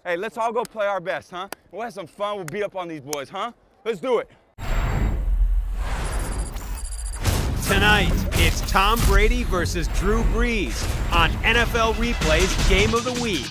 Hey, let's all go play our best, huh? We'll have some fun. We'll beat up on these boys, huh? Let's do it. Tonight, it's Tom Brady versus Drew Brees on NFL Replay's Game of the Week.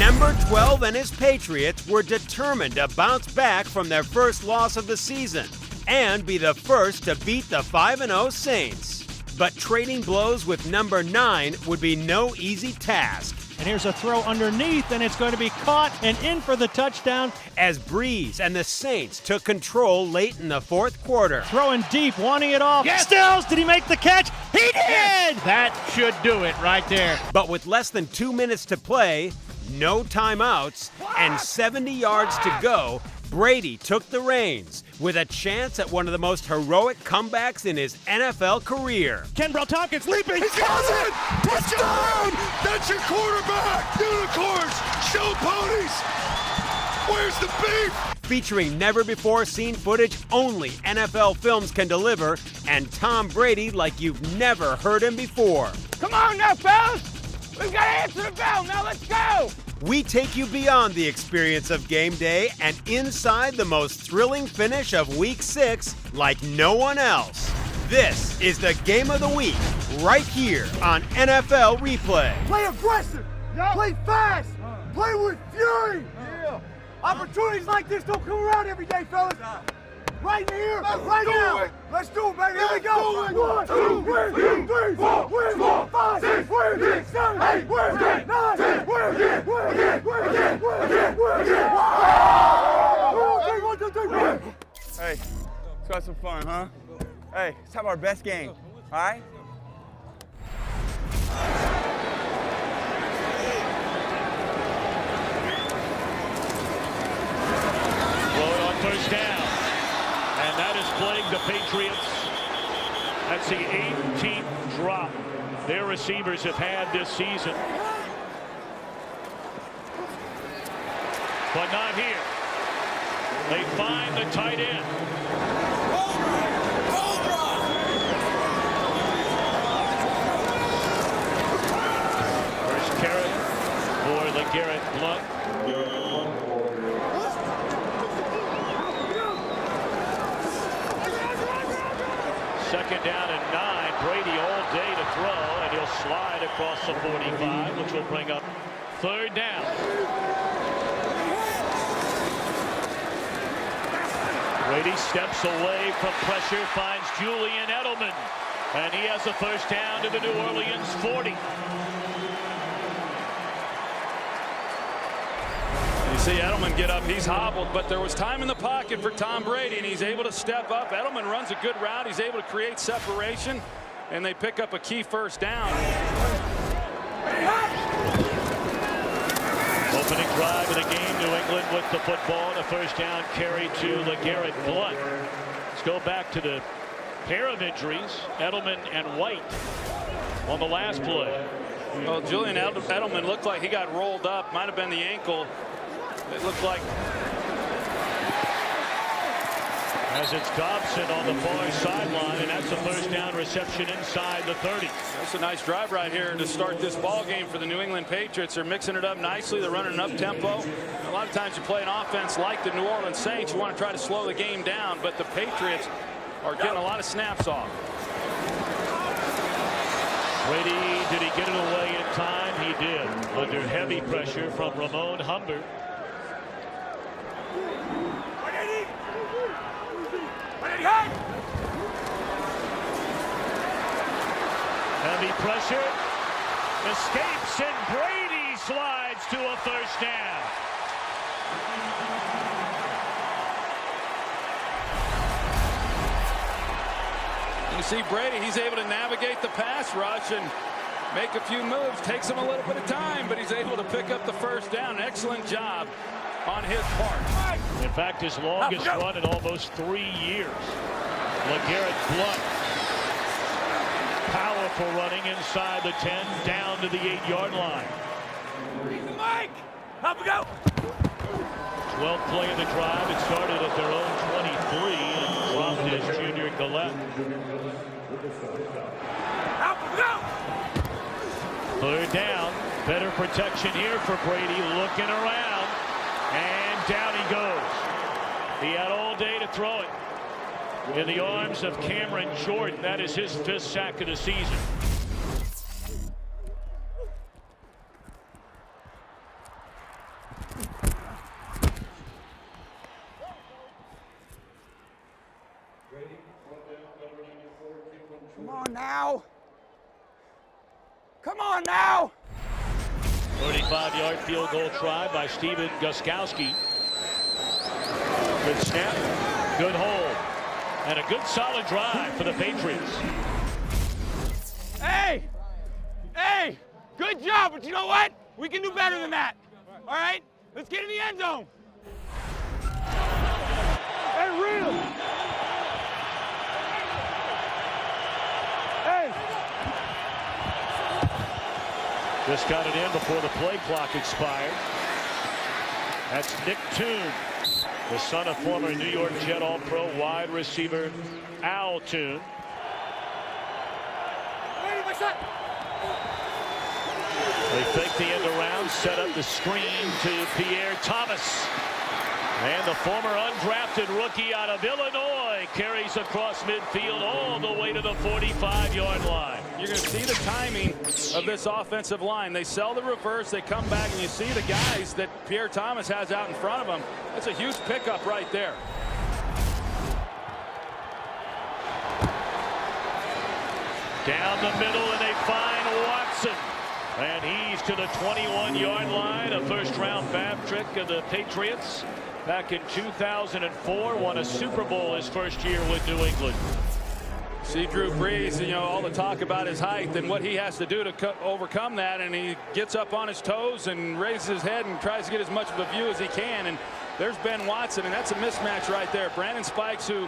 Number 12 and his Patriots were determined to bounce back from their first loss of the season and be the first to beat the 5-0 Saints. But trading blows with number 9 would be no easy task. And here's a throw underneath, and it's going to be caught and in for the touchdown. As Brees and the Saints took control late in the fourth quarter. Throwing deep, wanting it off. Yes. Stills, did he make the catch? He did! Yes. That should do it right there. But with less than 2 minutes to play, no timeouts, and 70 yards to go, Brady took the reins with a chance at one of the most heroic comebacks in his NFL career. Kenbrell Tompkins leaping. He has it! Touchdown! That's your quarterback! Unicorns! Show ponies! Where's the beef? Featuring never-before-seen footage only NFL Films can deliver, and Tom Brady like you've never heard him before. Come on now, fellas! We've got to answer the bell. Now let's go! We take you beyond the experience of game day and inside the most thrilling finish of Week 6 like no one else. This is the Game of the Week, right here on NFL Replay. Play aggressive, play fast, play with fury. Opportunities like this don't come around every day, fellas. Right here, right now. Let's do it, baby. Here we go. 1, 2, 3, 4, 5, 6, 7, 8, 9, 10, Hey, let's have some fun, huh? Hey, let's have our best game, all right? Throw on first down. And that is plaguing the Patriots. That's the 18th drop their receivers have had this season. But not here. They find the tight end. First carry for LeGarrette Blount. Second down and 9. Brady all day to throw, and he'll slide across the 45, which will bring up third down. Brady steps away from pressure, finds Julian Edelman, and he has a first down to the New Orleans 40. You see Edelman get up, he's hobbled, but there was time in the pocket for Tom Brady, and he's able to step up. Edelman runs a good route, he's able to create separation, and they pick up a key first down. Opening drive of the game, New England with the football, and a first down carry to LeGarrette Blount. Let's go back to the pair of injuries, Edelman and White on the last play. Well, Julian Edelman looked like he got rolled up, might have been the ankle. It looked like. As it's Dobson on the far sideline, and that's a first down reception inside the 30. That's a nice drive right here to start this ball game for the New England Patriots. They're mixing it up nicely. They're running an up tempo. A lot of times you play an offense like the New Orleans Saints, you want to try to slow the game down, but the Patriots are getting a lot of snaps off. Brady, did he get it away in time? He did, under heavy pressure from Ramon Humbert. Heavy pressure, escapes, and Brady slides to a first down. You see Brady, he's able to navigate the pass rush and make a few moves. Takes him a little bit of time, but he's able to pick up the first down. Excellent job on his part. In fact, his longest run in almost 3 years. LeGarrette Blount. Powerful running inside the 10, down to the 8-yard line. Mike, up we go. 12th play of the drive. It started at their own 23 and dropped his junior Galette. Up we go. Third down. Better protection here for Brady. Looking around. He had all day to throw it. In the arms of Cameron Jordan. That is his 5th sack of the season. Come on now. Come on now. 35-yard field goal try by Steven Gostkowski. Good snap, good hold, and a good solid drive for the Patriots. Hey! Hey! Good job, but you know what? We can do better than that. All right? Let's get in the end zone. Hey, real. Hey. Just got it in before the play clock expired. That's Nick Toon, the son of former New York Jet All-Pro wide receiver Al Toon. They fake the end around, set up the screen to Pierre Thomas. And the former undrafted rookie out of Illinois carries across midfield all the way to the 45-yard line. You're going to see the timing of this offensive line. They sell the reverse, they come back, and you see the guys that Pierre Thomas has out in front of him. That's a huge pickup right there. Down the middle, and they find Watson. And he's to the 21-yard line. A first-round BAB trick of the Patriots. Back in 2004, won a Super Bowl his first year with New England. See Drew Brees, you know, all the talk about his height and what he has to do to overcome that, and he gets up on his toes and raises his head and tries to get as much of a view as he can. And there's Ben Watson, and that's a mismatch right there. Brandon Spikes, who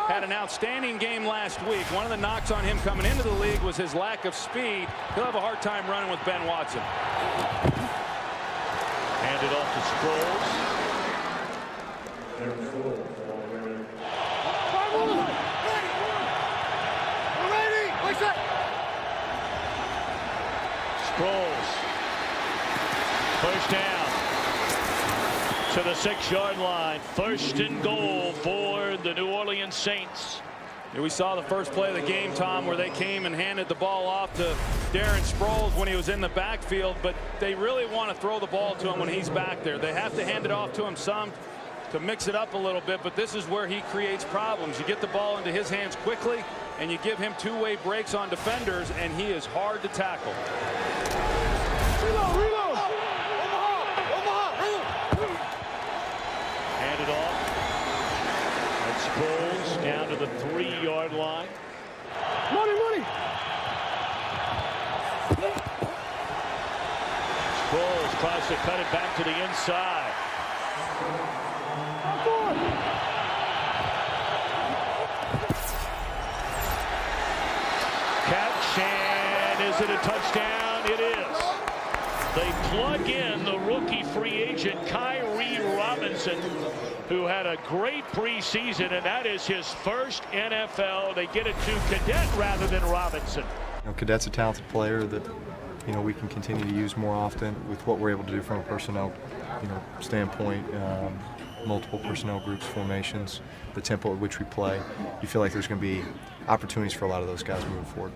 had an outstanding game last week. One of the knocks on him coming into the league was his lack of speed. He'll have a hard time running with Ben Watson. Handed off to Sproles. Sproles. First down to the 6-yard line. First and goal for the New Orleans Saints. We saw the first play of the game, Tom, where they came and handed the ball off to Darren Sproles when he was in the backfield, but they really want to throw the ball to him when he's back there. They have to hand it off to him some to mix it up a little bit, but this is where he creates problems. You get the ball into his hands quickly, and you give him two-way breaks on defenders, and he is hard to tackle. Reload, reload. Hand it off. And Sproles down to the 3-yard line. Money. Sproles tries to cut it back to the inside. Catch, and is it a touchdown? It is. They plug in the rookie free agent Kyrie Robinson, who had a great preseason, and that is his first NFL. They get it to Cadet rather than Robinson. Cadet's a talented player that we can continue to use more often with what we're able to do from a personnel standpoint. Multiple personnel groups, formations, the tempo at which we play. You feel like there's going to be opportunities for a lot of those guys moving forward.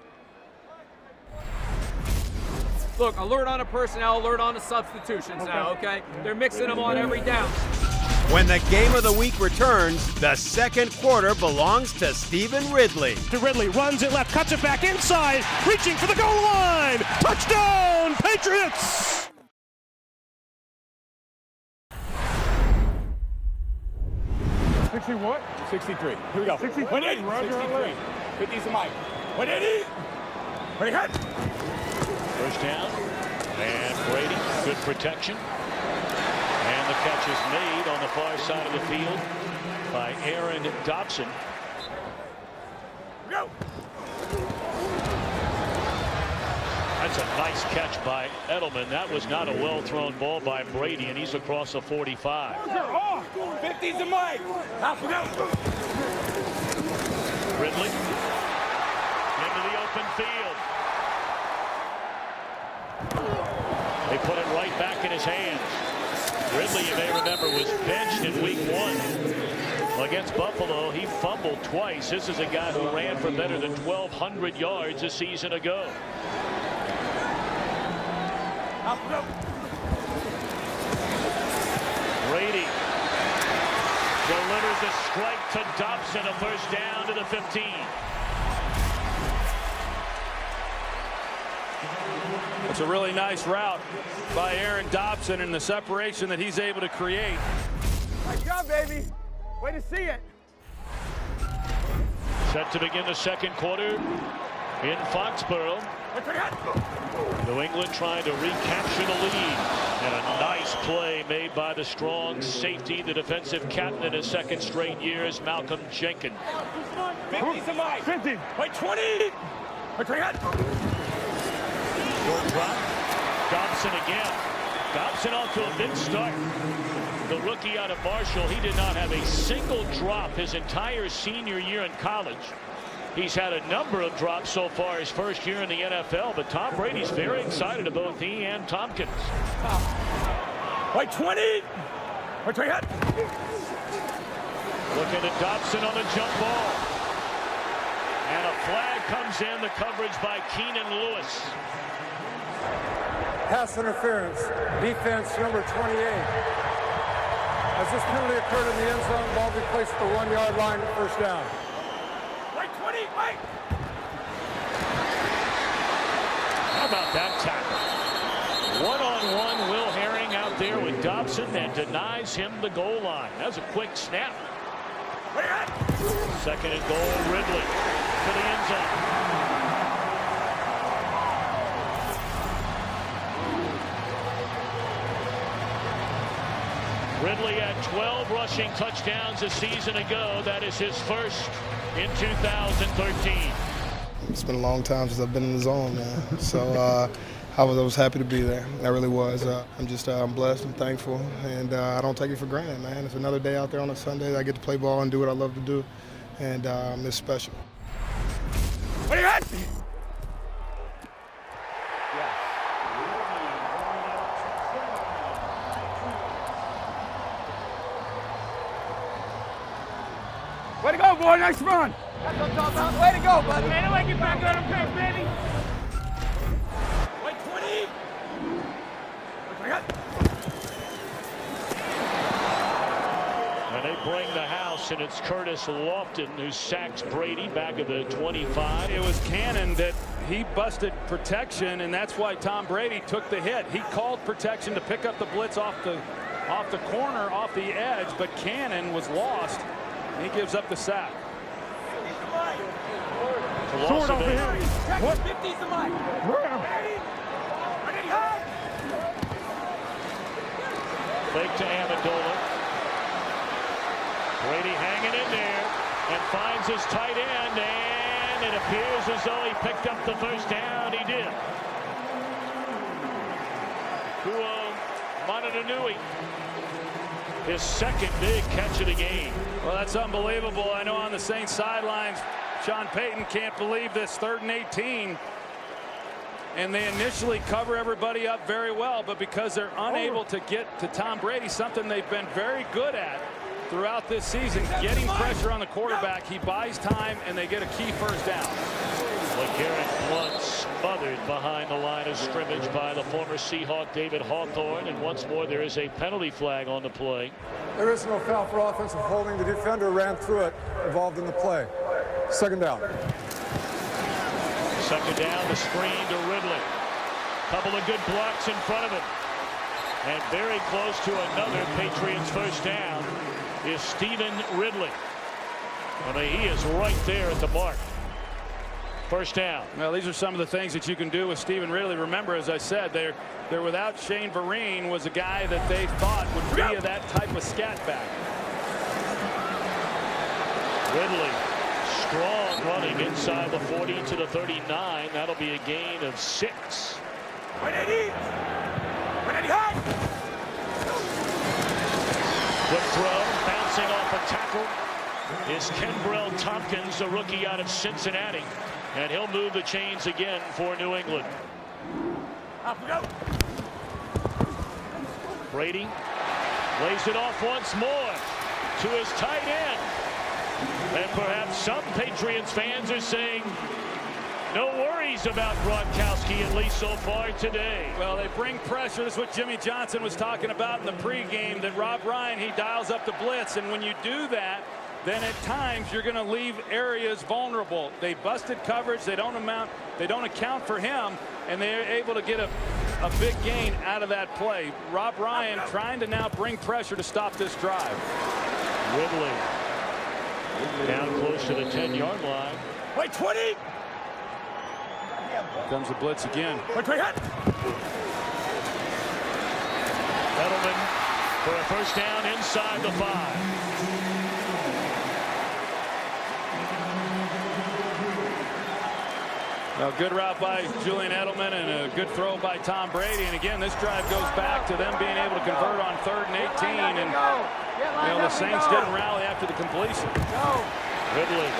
Look, alert on the personnel, alert on the substitutions now, okay? They're mixing them on every down. When the game of the week returns, the second quarter belongs to Stephen Ridley. Ridley runs it left, cuts it back inside, reaching for the goal line. Touchdown, Patriots! What? 63. Here we go. 63. 180. 50's the mic. 180. Ready, hit. First down. And Brady, good protection. And the catch is made on the far side of the field by Aaron Dobson. Go. That's a nice catch by Edelman. That was not a well-thrown ball by Brady, and he's across the 45. 50's the mic. Ridley into the open field. They put it right back in his hands. Ridley, you may remember, was benched in week 1 Against Buffalo, he fumbled twice. This is a guy who ran for better than 1,200 yards a season ago. Brady delivers a strike to Dobson, a first down to the 15. It's a really nice route by Aaron Dobson and the separation that he's able to create. Nice job, baby. Way to see it. Set to begin the second quarter in Foxborough. New England trying to recapture the lead. And a nice play made by the strong safety, the defensive captain in his second straight years, Malcolm Jenkins. 50 somebody. 50. Wait, 20. Short drop. Dobson again. Dobson off to a big start. The rookie out of Marshall, he did not have a single drop his entire senior year in college. He's had a number of drops so far his first year in the NFL, but Tom Brady's very excited about both he and Tompkins. Wait, 20. Wait, 20. Looking at Dobson on the jump ball. And a flag comes in, the coverage by Keenan Lewis. Pass interference, defense number 28. As this penalty occurred in the end zone, ball be placed at the 1 yard line, first down. Wait, 20. Wait. How about that tackle? One-on-one, Will Herring out there with Dobson and denies him the goal line. That was a quick snap. Second and goal, Ridley to the end zone. Ridley had 12 rushing touchdowns a season ago. That is his first in 2013. It's been a long time since I've been in the zone, man. So I was happy to be there. I really was. I'm blessed and thankful, and I don't take it for granted, man. It's another day out there on a Sunday. I get to play ball and do what I love to do, and it's special. What do you got? Way to go, boy. Nice run. That's what I'm talking about. Way to go, buddy. Man, nobody get back on them picks, baby. Wait, 20. And they bring the house, and it's Curtis Lofton who sacks Brady back at the 25. It was Cannon that he busted protection, and that's why Tom Brady took the hit. He called protection to pick up the blitz off the corner, off the edge, but Cannon was lost. He gives up the sack. Short over here. What? 50 somebody. Fake to Amendola. Brady hanging in there and finds his tight end, and it appears as though he picked up the first down. He did. Monotonui, his second big catch of the game. Well, that's unbelievable. I know on the Saints sidelines, Sean Payton can't believe this 3rd and 18. And they initially cover everybody up very well, but because they're unable to get to Tom Brady, something they've been very good at throughout this season, getting pressure on the quarterback, he buys time and they get a key first down. LeGarrette Blount smothered behind the line of scrimmage by the former Seahawk David Hawthorne, and once more there is a penalty flag on the play. There is no foul for offensive holding. The defender ran through it, involved in the play. Second down. Second down, the screen to Ridley. Couple of good blocks in front of him. And very close to another Patriots first down is Stephen Ridley. I mean, he is right there at the mark. First down. Well, these are some of the things that you can do with Stephen Ridley. Remember, as I said, they're without Shane Vereen, was a guy that they thought would be that type of scat back. Ridley, strong running inside the 40 to the 39. That'll be a gain of 6. 180. 180 high. Good throw, bouncing off a tackle is Kenbrell Tompkins, the rookie out of Cincinnati. And he'll move the chains again for New England. Up we go. Brady lays it off once more. to his tight end. And perhaps some Patriots fans are saying, no worries about Gronkowski, at least so far today. Well, they bring pressure. This is what Jimmy Johnson was talking about in the pregame, that Rob Ryan, he dials up the blitz. And when you do that, then at times you're going to leave areas vulnerable. They busted coverage. They don't account for him, and they're able to get a big gain out of that play. Rob Ryan trying to now bring pressure to stop this drive. Ridley down close to the 10-yard line. Wait, 20. Here comes the blitz again. Edelman for a first down inside the 5. A good route by Julian Edelman and a good throw by Tom Brady. And again, this drive goes back to them being able to convert on 3rd and 18. And the Saints didn't rally after the completion. Ridley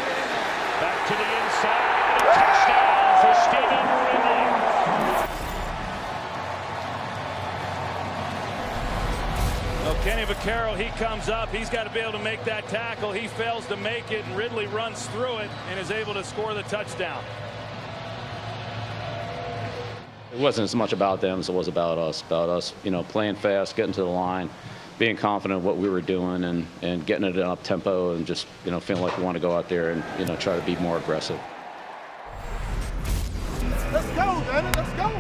back to the inside. A touchdown for Stephen Ridley. Well, Kenny Vaccaro, he comes up. He's got to be able to make that tackle. He fails to make it, and Ridley runs through it and is able to score the touchdown. It wasn't as much about them as it was about us, playing fast, getting to the line, being confident in what we were doing, and getting it up tempo, and just, feeling like we want to go out there and, try to be more aggressive. Let's go, man. Let's go.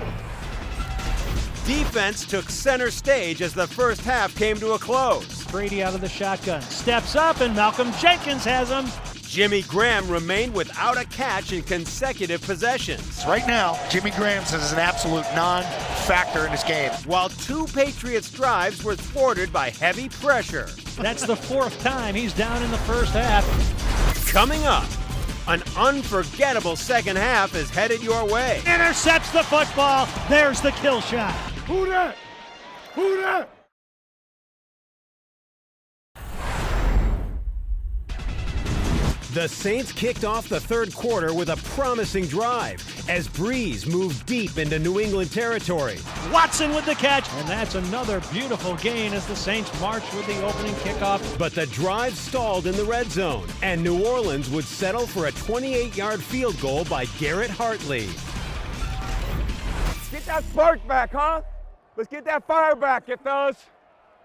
Defense took center stage as the first half came to a close. Brady out of the shotgun, steps up, and Malcolm Jenkins has him. Jimmy Graham remained without a catch in consecutive possessions. Right now, Jimmy Graham is an absolute non-factor in this game. While 2 Patriots drives were thwarted by heavy pressure. That's the 4th time he's down in the first half. Coming up, an unforgettable second half is headed your way. Intercepts the football. There's the kill shot. Who that? Who that? The Saints kicked off the third quarter with a promising drive as Breeze moved deep into New England territory. Watson with the catch, and that's another beautiful gain as the Saints march with the opening kickoff. But the drive stalled in the red zone, and New Orleans would settle for a 28-yard field goal by Garrett Hartley. Let's get that spark back, huh? Let's get that fire back, you fellas.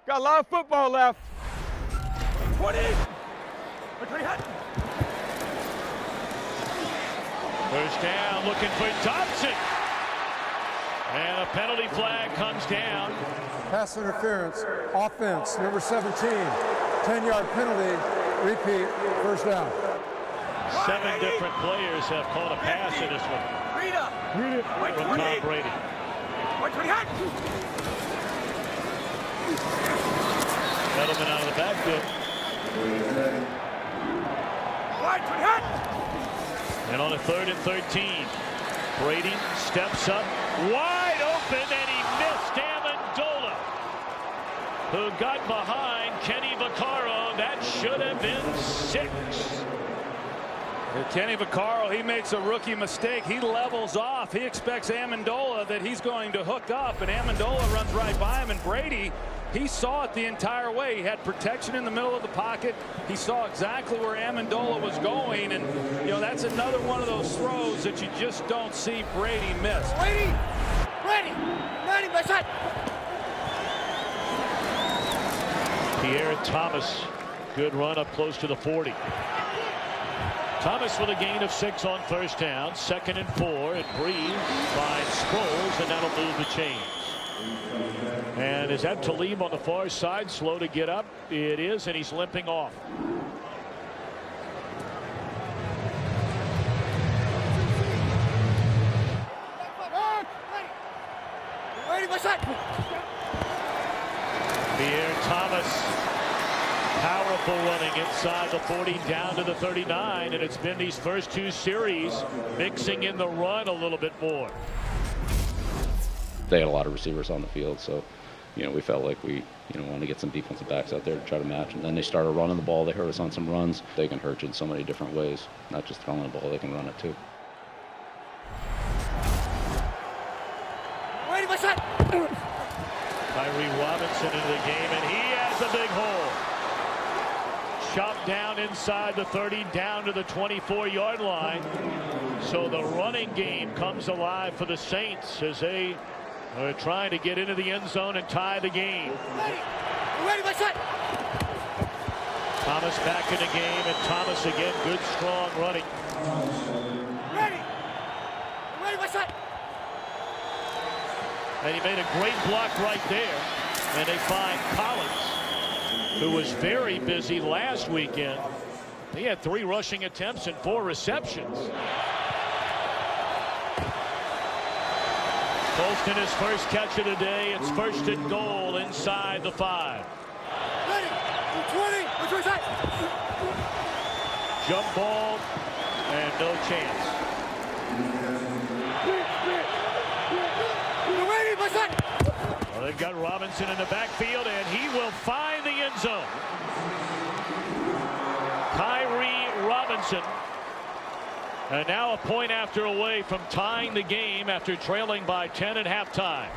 Got a lot of football left. 20. First down, looking for Thompson. And a penalty flag comes down. Pass interference, offense, number 17. 10-yard penalty, repeat, first down. 7 different players have caught a pass in this one. Read it. From Tom Brady. Edelman out of the backfield. And on a 3rd and 13, Brady steps up, wide open, and he missed Amendola, who got behind Kenny Vaccaro. That should have been 6. Kenny Vaccaro, he makes a rookie mistake. He levels off. He expects Amendola that he's going to hook up, and Amendola runs right by him. And Brady, he saw it the entire way. He had protection in the middle of the pocket. He saw exactly where Amendola was going, and that's another one of those throws that you just don't see Brady miss. Brady, 90%. Pierre Thomas, good run up close to the 40. Thomas with a gain of 6 on first down, 2nd and 4, and Breeze finds Sproles, and that'll move the chains. And is that Talib on the far side, slow to get up? It is, and he's limping off. Pierre Thomas, powerful running inside the 40 down to the 39, and it's been these first 2 series mixing in the run a little bit more. They had a lot of receivers on the field, so we felt like we wanted to get some defensive backs out there to try to match. And then they started running the ball. They hurt us on some runs. They can hurt you in so many different ways, not just throwing the ball. They can run it too. Tyree Robinson into the game, and he has a big hole. chopped down inside the 30, down to the 24-yard line. So the running game comes alive for the Saints as they are trying to get into the end zone and tie the game. Ready, my son. Thomas back in the game, and Thomas again, good strong running. Ready, my son. And he made a great block right there. And they find Collins, who was very busy last weekend. He had 3 rushing attempts and 4 receptions. Colston, his first catch of the day. It's 1st and goal inside the 5. Ready, 20, what's your side? Jump ball and no chance. You ready, my son? Well, they've got Robinson in the backfield, and he will find the end zone. Kyrie Robinson. And now a point after away from tying the game after trailing by 10 at halftime.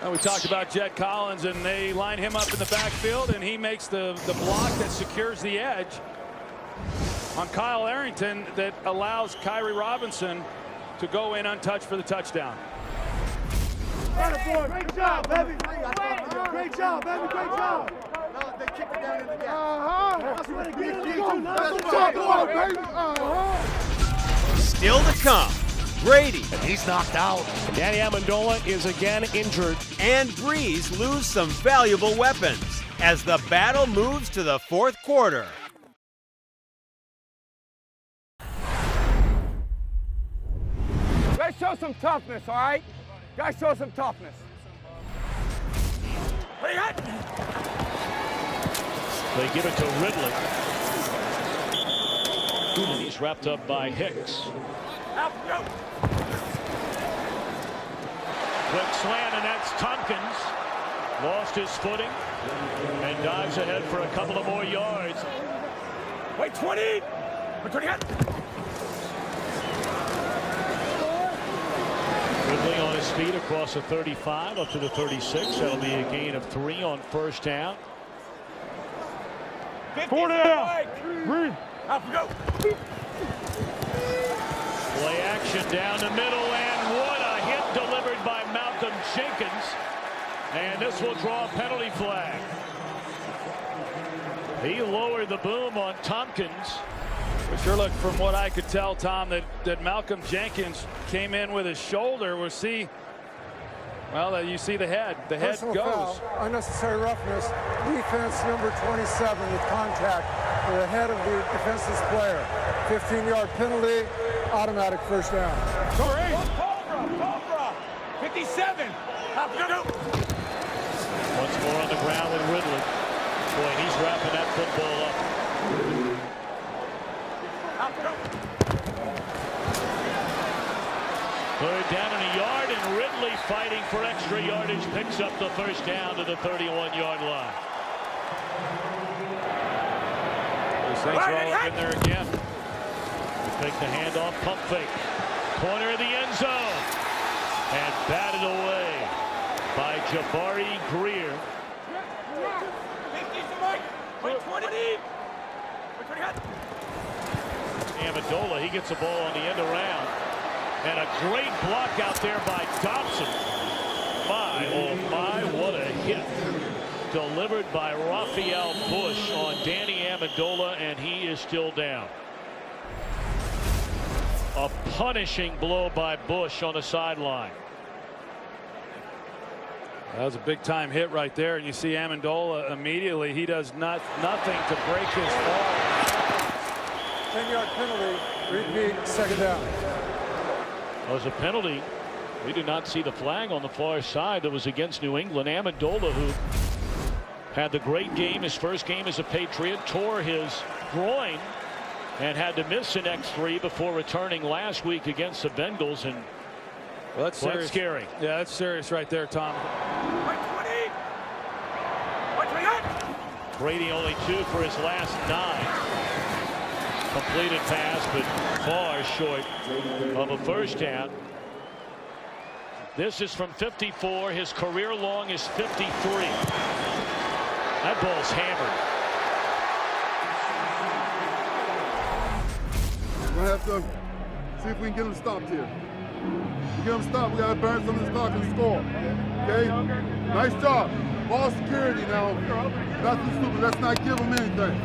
Well, we talked about Jet Collins, and they line him up in the backfield, and he makes the block that secures the edge on Kyle Arrington that allows Kyrie Robinson to go in untouched for the touchdown. Great job, baby. Great job, baby. Great job. They kicked it down in the gap. Still to come, Brady. And he's knocked out. Danny Amendola is again injured. And Breeze lose some valuable weapons as the battle moves to the 4th quarter. Let's show some toughness, all right? Guys, show some toughness. They give it to Ridley. He's wrapped up by Hicks. Quick slant, and that's Tompkins. Lost his footing and dives ahead for a couple of more yards. Wait, 20! 20! Ridley on his feet across the 35 up to the 36. That'll be a gain of 3 on 1st down. 4 down. Play action down the middle, and what a hit delivered by Malcolm Jenkins. And this will draw a penalty flag. He lowered the boom on Tompkins. But sure look, from what I could tell, Tom, that Malcolm Jenkins came in with his shoulder. We'll see. Well, you see the head. The head Personal goes. Foul, unnecessary roughness, defense number 27 with contact for the head of the defenseless player. 15-yard penalty, automatic 1st down. Cobra! 57! Once more on the ground with Ridley. Boy, he's wrapping that football up. Third down and a yard, and Ridley fighting for extra yardage picks up the 1st down to the 31-yard line. The Saints are all up in there again. They take the handoff, pump fake. Corner of the end zone. And batted away by Jabari Greer. Amendola, he gets the ball on the end around. And a great block out there by Dobson. My, oh my, what a hit. Delivered by Raphael Bush on Danny Amendola, and he is still down. A punishing blow by Bush on the sideline. That was a big-time hit right there, and you see Amendola immediately. He does nothing to break his fall. 10-yard penalty, repeat, 2nd down. That was a penalty. We did not see the flag on the far side that was against New England. Amendola, who had the great game, his first game as a Patriot, tore his groin and had to miss the next 3 before returning last week against the Bengals. And well, that's serious. Scary. Yeah, that's serious right there, Tom. Brady only 2 for his last 9. Completed pass, but far short of a 1st down. This is from 54. His career long is 53. That ball's hammered. gonna have to see if we can get them stopped here. To get them stopped, we gotta burn some of this clock and score. Okay? Nice job. Ball security now. Nothing stupid. Let's not give them anything.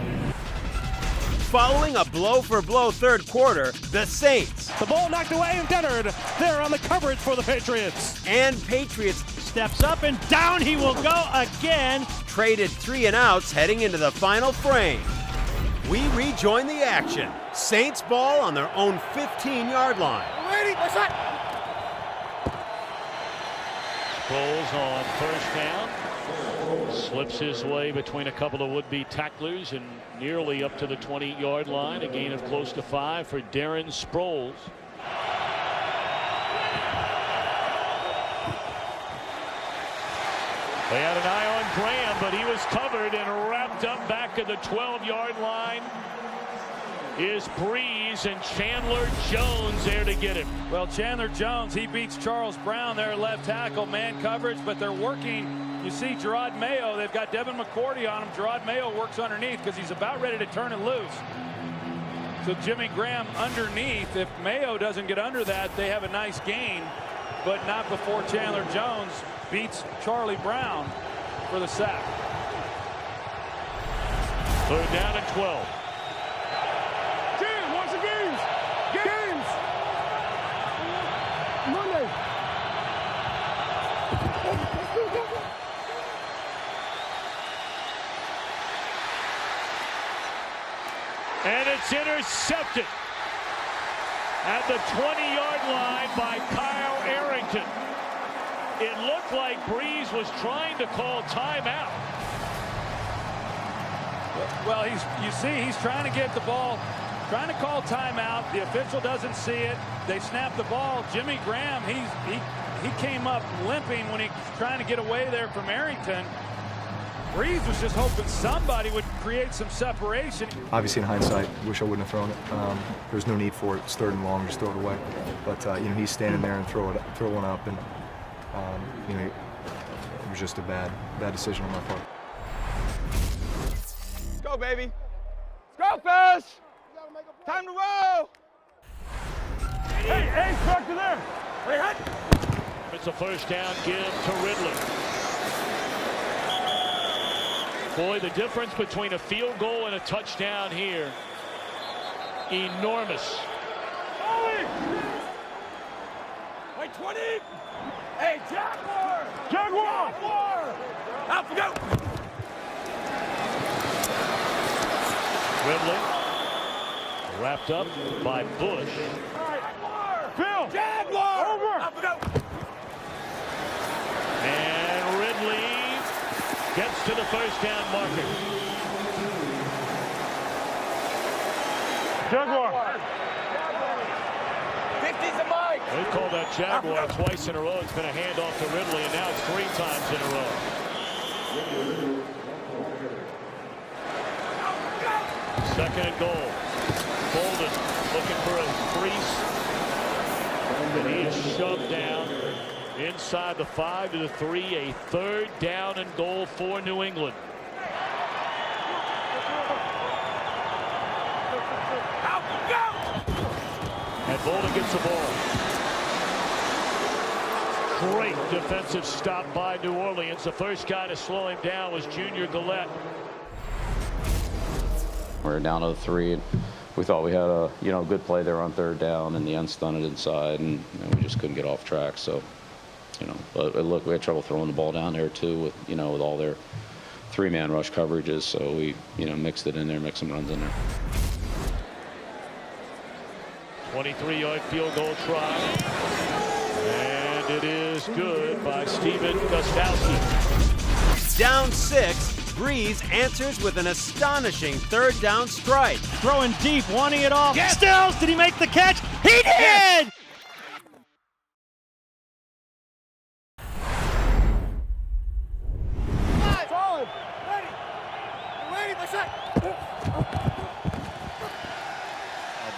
Following a blow-for-blow third quarter, the Saints. The ball knocked away and Dennard there on the coverage for the Patriots. And Patriots steps up and down he will go again. Traded 3 and outs heading into the final frame. We rejoin the action. Saints ball on their own 15-yard line. Ready, let's shot. Sproles on first down. Slips his way between a couple of would-be tacklers and nearly up to the 20-yard line. A gain of close to 5 for Darren Sproles. They had an eye on Graham, but he was covered and wrapped up back at the 12-yard line. Is Breeze and Chandler Jones there to get him. Well, Chandler Jones, he beats Charles Brown there at left tackle, man coverage, but they're working. You see Gerard Mayo, they've got Devin McCourty on him. Gerard Mayo works underneath because he's about ready to turn it loose. So Jimmy Graham underneath. If Mayo doesn't get under that, they have a nice gain, but not before Chandler Jones beats Charlie Brown for the sack. 3rd down and 12. Watch the games. Games. Monday. And it's intercepted at the 20-yard line by Kyle Arrington. It looked like Breeze was trying to call timeout. Well, you see, he's trying to get the ball, trying to call timeout. The official doesn't see it. They snap the ball. Jimmy Graham, he came up limping when he was trying to get away there from Arrington. Breeze was just hoping somebody would create some separation. Obviously, in hindsight, wish I wouldn't have thrown it. There's no need for it. It's 3rd and long, just throw it away. But you know, he's standing there and throw one up, and you know, it was just a bad decision on my part. Let's go, baby. Let's go, fellas. Time to roll. Hey, structure there. Hey, hut. It's a first down give to Ridley. Boy, the difference between a field goal and a touchdown here, enormous. Hey, 20. Hey, Jaguar. Jaguar. Out we go. Ridley wrapped up by Bush. Phil. Jaguar. Over. Out we go. And Ridley gets to the first down marker. Jaguar. 50's a mic. They called that Jaguar twice in a row. It's been a handoff to Ridley, and now it's 3 times in a row. Second and goal. Bolden looking for a crease. And he is shoved down inside the 5 to the 3. A 3rd down and goal for New England. And Bolden gets the ball. Great defensive stop by New Orleans. The first guy to slow him down was Junior Gillette. We're down to the 3. And we thought we had a good play there on 3rd down, and the end stunted inside, and we just couldn't get off track. So, but look, we had trouble throwing the ball down there too with with all their 3-man rush coverages. So we mixed it in there, mixed some runs in there. 23-yard field goal try. And it is good by Steven Gostowski. Down 6, Breeze answers with an astonishing 3rd down strike. Throwing deep, wanting it off. Yes. Stills, did he make the catch? He did! Yes. Solid. Ready, my shot.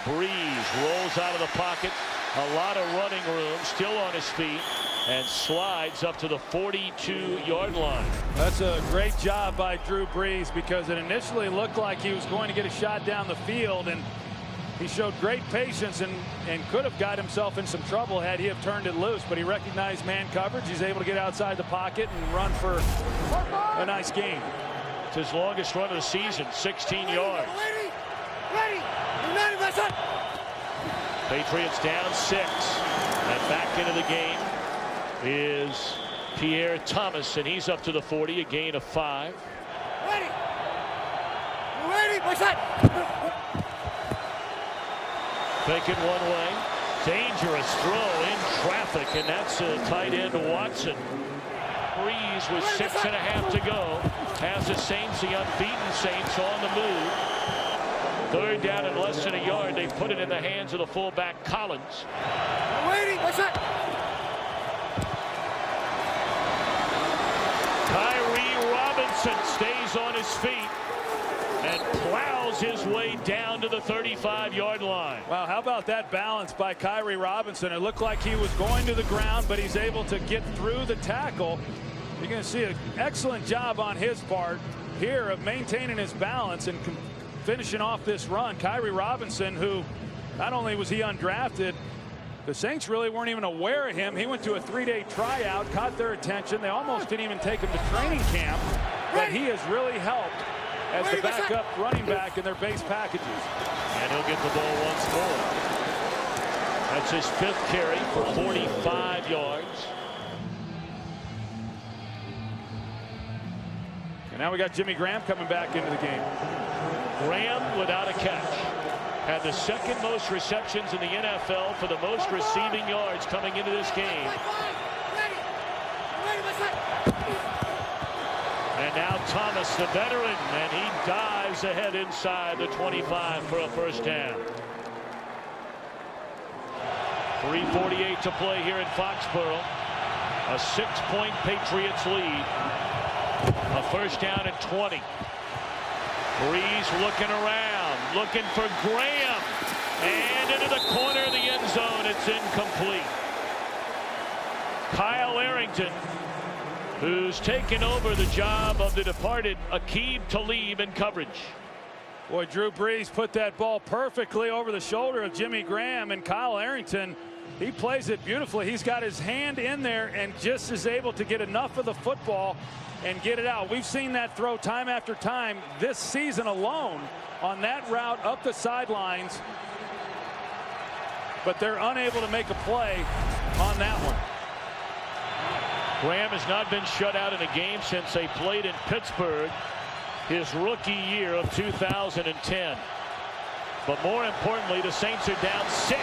Breeze rolls out of the pocket. A lot of running room, still on his feet, and slides up to the 42-yard line. That's a great job by Drew Brees, because it initially looked like he was going to get a shot down the field, and He showed great patience and could have got himself in some trouble had he have turned it loose, but he recognized man coverage. He's able to get outside the pocket and run for a nice gain. It's his longest run of the season, 16 yards. Patriots down 6. And back into the game is Pierre Thomas, and he's up to the 40, a gain of 5. Taken one way. Dangerous throw in traffic, and that's a tight end Watson. Breeze with 6.5 to go. Has the Saints, the unbeaten Saints, on the move. 3rd down and less than a yard. They put it in the hands of the fullback Collins. Kyrie Robinson stays on his feet and plows his way down to the 35-yard line. Wow, how about that balance by Kyrie Robinson? It looked like he was going to the ground, but he's able to get through the tackle. You're going to see an excellent job on his part here of maintaining his balance and finishing off this run. Kyrie Robinson, who not only was he undrafted, the Saints really weren't even aware of him. He went to a 3-day tryout, caught their attention. They almost didn't even take him to training camp, but he has really helped as the backup running back in their base packages. And he'll get the ball once more. That's his 5th carry for 45 yards. And now we got Jimmy Graham coming back into the game. Graham without a catch. Had the 2nd most receptions in the NFL for the most receiving yards coming into this game. And now Thomas, the veteran, and he dives ahead inside the 25 for a 1st down. 3:48 to play here in Foxborough. A 6-point Patriots lead. A 1st down and 20. Breeze looking around, looking for Graham, and into the corner of the end zone. It's incomplete. Kyle Arrington, who's taken over the job of the departed Aqib Talib in coverage. Boy, Drew Brees put that ball perfectly over the shoulder of Jimmy Graham, and Kyle Arrington, he plays it beautifully. He's got his hand in there and just is able to get enough of the football and get it out. We've seen that throw time after time this season alone on that route up the sidelines, but they're unable to make a play on that one. Graham has not been shut out in a game since they played in Pittsburgh his rookie year of 2010. But more importantly, the Saints are down 6.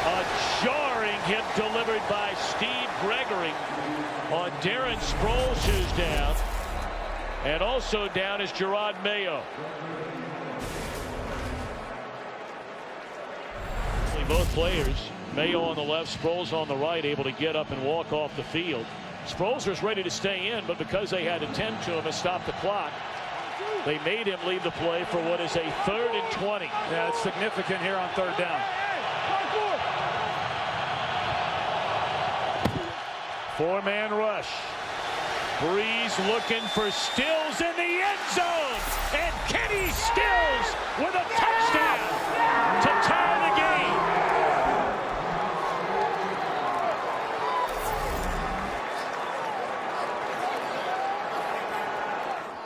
A jarring hit delivered by Steve Gregory on Darren Sproles, who's down. And also down is Gerard Mayo. Both players, Mayo on the left, Sproles on the right, able to get up and walk off the field. Sproles was ready to stay in, but because they had to tend to him and stop the clock, they made him leave the play for what is a 3rd and 20. Yeah, it's significant here on 3rd down. 4-man rush. Breeze looking for Stills in the end zone, and Kenny Stills with a touchdown to tie the game.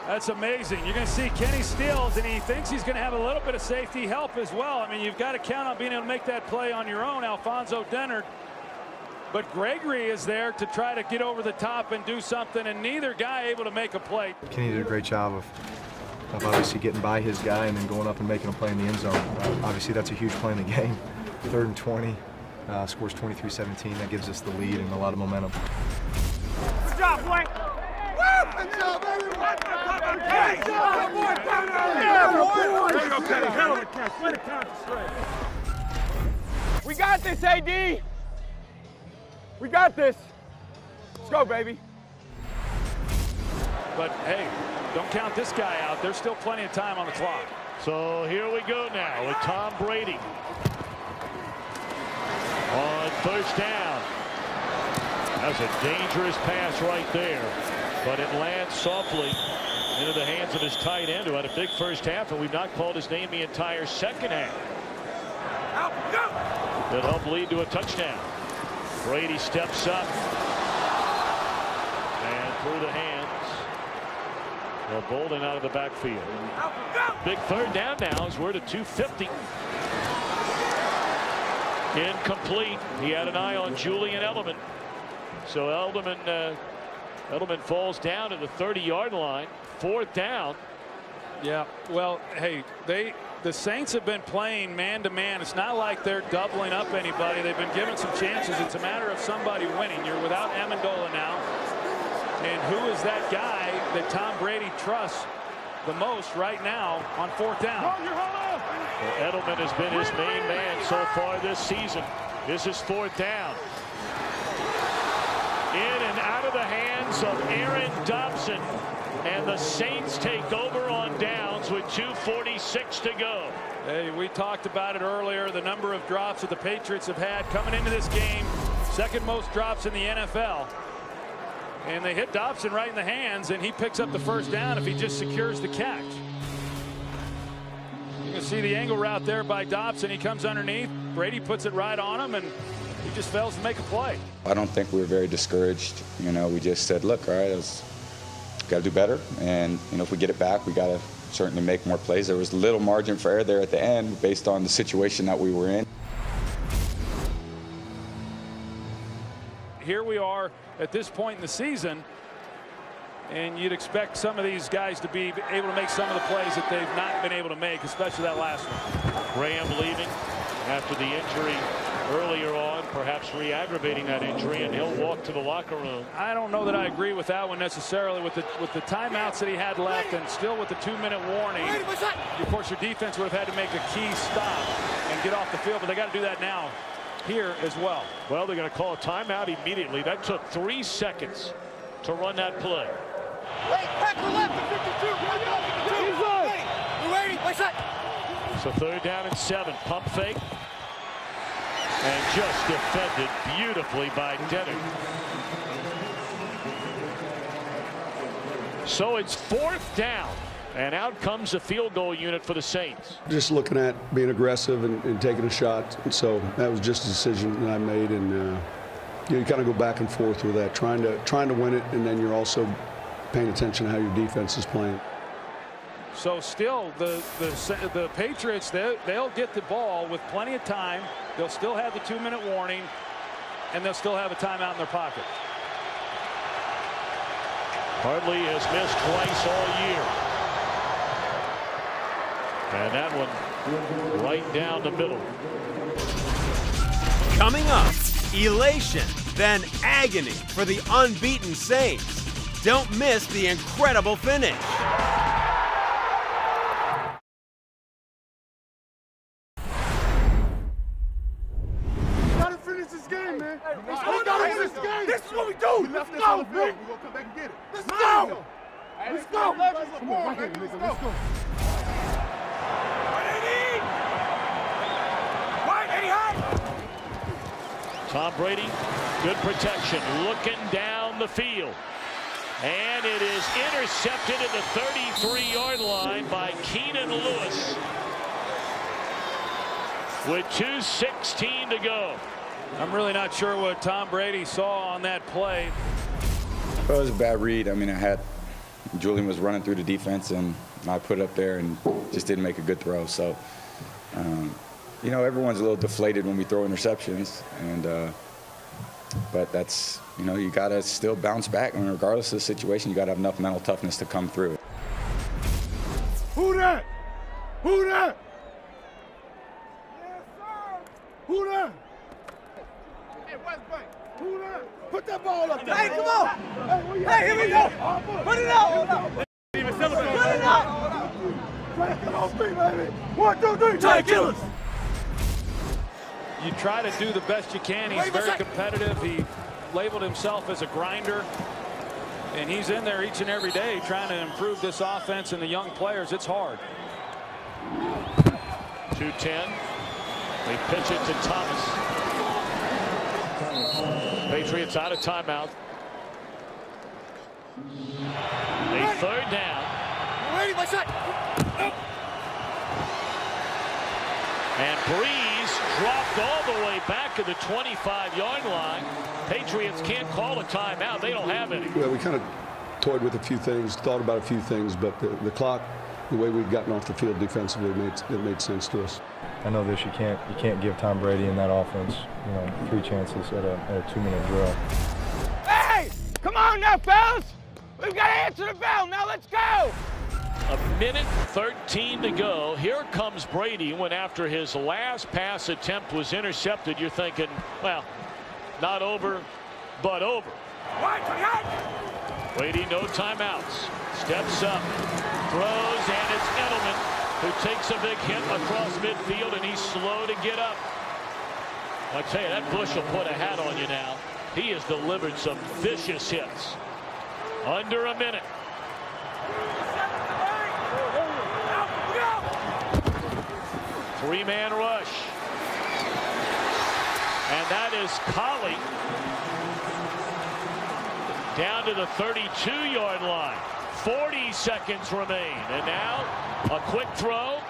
That's amazing. You're going to see Kenny Stills, and he thinks he's going to have a little bit of safety help as well. I mean, you've got to count on being able to make that play on your own, Alfonso Dennard. But Gregory is there to try to get over the top and do something, and neither guy able to make a play. Kenny did a great job of obviously getting by his guy and then going up and making a play in the end zone. Obviously, that's a huge play in the game. 3rd and 20, scores 23-17. That gives us the lead and a lot of momentum. Good job, boy. Good job, baby. We got this, AD. We got this. Let's go, baby. But hey, don't count this guy out. There's still plenty of time on the clock. So here we go now with Tom Brady on 1st down. That's a dangerous pass right there. but it lands softly into the hands of his tight end, who had a big first half, and we've not called his name the entire second half. That helped lead to a touchdown. Brady steps up and through the hands of Bolden out of the backfield. Big third down now as we're to 250. Incomplete. He had an eye on Julian Edelman. So Edelman falls down to the 30-yard line. 4th down. Yeah, well, hey, the Saints have been playing man-to-man. It's not like they're doubling up anybody. They've been given some chances. It's a matter of somebody winning. You're without Amendola now. And who is that guy that Tom Brady trusts the most right now on 4th down? Well, Edelman has been his main man so far this season. This is 4th down. In and out of the hands of Aaron Dobson. And the Saints take over on downs with 2:46 to go. Hey, we talked about it earlier. The number of drops that the Patriots have had coming into this game. 2nd most drops in the NFL. And they hit Dobson right in the hands, and he picks up the 1st down if he just secures the catch. You can see the angle route there by Dobson. He comes underneath. Brady puts it right on him, and he just fails to make a play. I don't think we were very discouraged. You know, we just said, look, all right, got to do better, and you know, if we get it back, we got to certainly make more plays. There was little margin for error there at the end based on the situation that we were in. Here we are at this point in the season, and you'd expect some of these guys to be able to make some of the plays that they've not been able to make, especially that last one. Graham leaving after the injury earlier on, perhaps re-aggravating that injury, and he'll walk to the locker room. I don't know that I agree with that one necessarily. With the timeouts that he had left, and still with the 2-minute warning, of course your defense would have had to make a key stop and get off the field, but they got to do that now here as well. Well, they're going to call a timeout immediately. That took 3 seconds to run that play. So 3rd down and 7. Pump fake. And just defended beautifully by Denner. So it's 4th down. And out comes a field goal unit for the Saints. Just looking at being aggressive and taking a shot. And so that was just a decision that I made. And you kind of go back and forth with that, trying to win it, and then you're also paying attention to how your defense is playing. So still, the Patriots, they'll get the ball with plenty of time. They'll still have the 2-minute warning, and they'll still have a timeout in their pocket. Hartley has missed twice all year. And that one right down the middle. Coming up, elation, then agony for the unbeaten Saints. Don't miss the incredible finish. This is what we do. Let's go, man. We're going to come back and get it. Let's go. Let's go. Come on, man. Let's go. Tom Brady, good protection, looking down the field. And it is intercepted at the 33-yard line by Keenan Lewis. With 2:16 to go. I'm really not sure what Tom Brady saw on that play. Well, it was a bad read. I mean, Julian was running through the defense, and I put it up there and just didn't make a good throw. So, you know, everyone's a little deflated when we throw interceptions, and but that's, you know, you got to still bounce back. I mean, regardless of the situation, you got to have enough mental toughness to come through. Who that? Who that? Yes, sir. Who that? Hey, West Bank. Who that? Put that ball up there. Hey, come on. Hey, here we go. Put it out. Put it out. Try to kill those three, baby. 1, 2, 3. Try to kill us. You try to do the best you can. He's very competitive. He labeled himself as a grinder, and he's in there each and every day trying to improve this offense and the young players. It's hard. 2:10. They pitch it to Thomas. Patriots out of timeout. A third down. Ready, my shot. And Breeze dropped all the way back to the 25-yard line. Patriots can't call a timeout. They don't have any. Well, we kind of toyed with a few things, thought about a few things, but the clock, the way we'd gotten off the field defensively, it made sense to us. I know this. You can't give Tom Brady in that offense, 3 chances at a 2-minute drill. Hey, come on now, fellas. We've got to answer the bell. Now let's go. A minute 13 to go. Here comes Brady when after his last pass attempt was intercepted, you're thinking, well, not over, but over. Brady, no timeouts. Steps up, throws, and it's Edelman who takes a big hit across midfield, and he's slow to get up. I tell you, that Bush will put a hat on you now. He has delivered some vicious hits. Under a minute. Three-man rush. And that is Colley down to the 32-yard line. 40 seconds remain. And now a quick throw.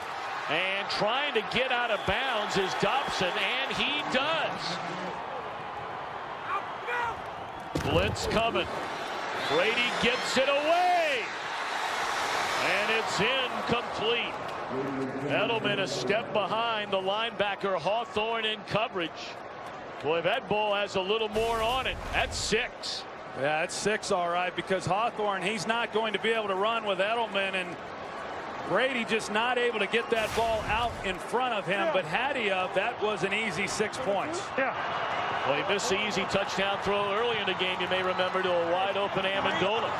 And trying to get out of bounds is Dobson, and he does. Blitz coming. Brady gets it away. And it's incomplete. Edelman a step behind the linebacker Hawthorne in coverage. Boy, that ball has a little more on it. That's 6. Yeah, it's 6 all right, because Hawthorne, he's not going to be able to run with Edelman, and Brady just not able to get that ball out in front of him. But had he that was an easy 6 points. Yeah. Well, he missed the easy touchdown throw early in the game, you may remember, to a wide open Amendola.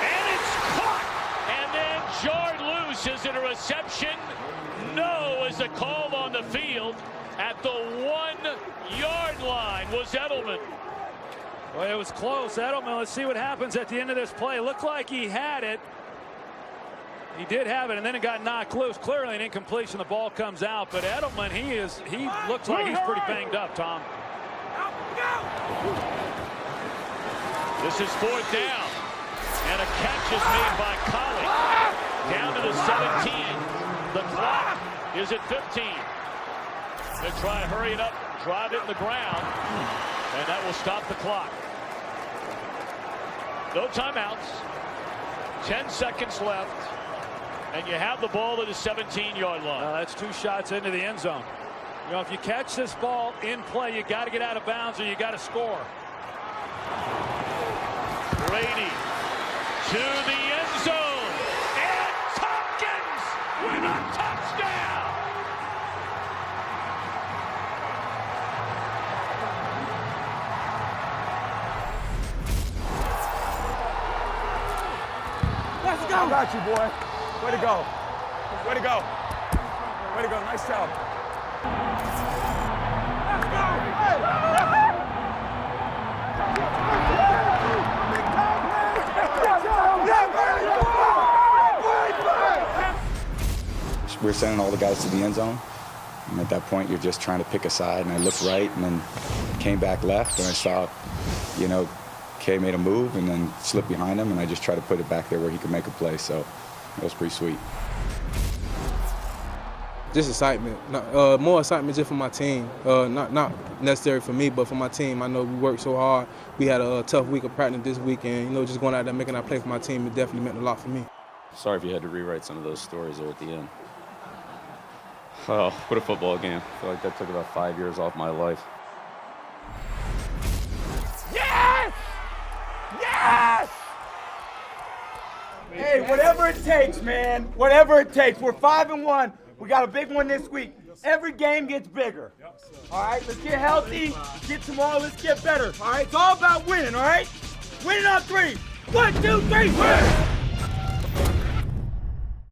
And it's caught, and then jarred loose. Is it a reception? No, is a call on the field. At the 1-yard line was Edelman. Well, it was close. Edelman, let's see what happens at the end of this play. Looked like he had it. He did have it, and then it got knocked loose. Clearly an incompletion. The ball comes out, but Edelman, he looks like he's pretty banged up, Tom. This is 4th down, and a catch is made by Colley. Down to the 17. The clock is at 15. They try to hurry it up, drive it in the ground, and that will stop the clock. No timeouts. 10 seconds left, and you have the ball to the 17-yard line. That's 2 shots into the end zone. You know, if you catch this ball in play, you got to get out of bounds or you got to score. Brady to the end zone, and Tompkins with a touchdown. Let's go. I got you, boy. Way to go. Way to go. Way to go. Nice job. Let's go. We're sending all the guys to the end zone. And at that point, you're just trying to pick a side. And I looked right and then came back left. And I saw, Kay made a move and then slipped behind him, and I just tried to put it back there where he could make a play. So that was pretty sweet. Just excitement, more excitement just for my team. Not necessarily for me, but for my team. I know we worked so hard. We had a tough week of practice this week, and just going out there making our play for my team, it definitely meant a lot for me. Sorry if you had to rewrite some of those stories there at the end. Oh, what a football game. I feel like that took about 5 years off my life. Yes! Yes! Hey, whatever it takes, man. Whatever it takes. We're 5-1. We got a big one this week. Every game gets bigger. All right, let's get healthy. Let's get tomorrow. Let's get better. All right, it's all about winning. All right, winning on 3. 1, 2, 3. Win!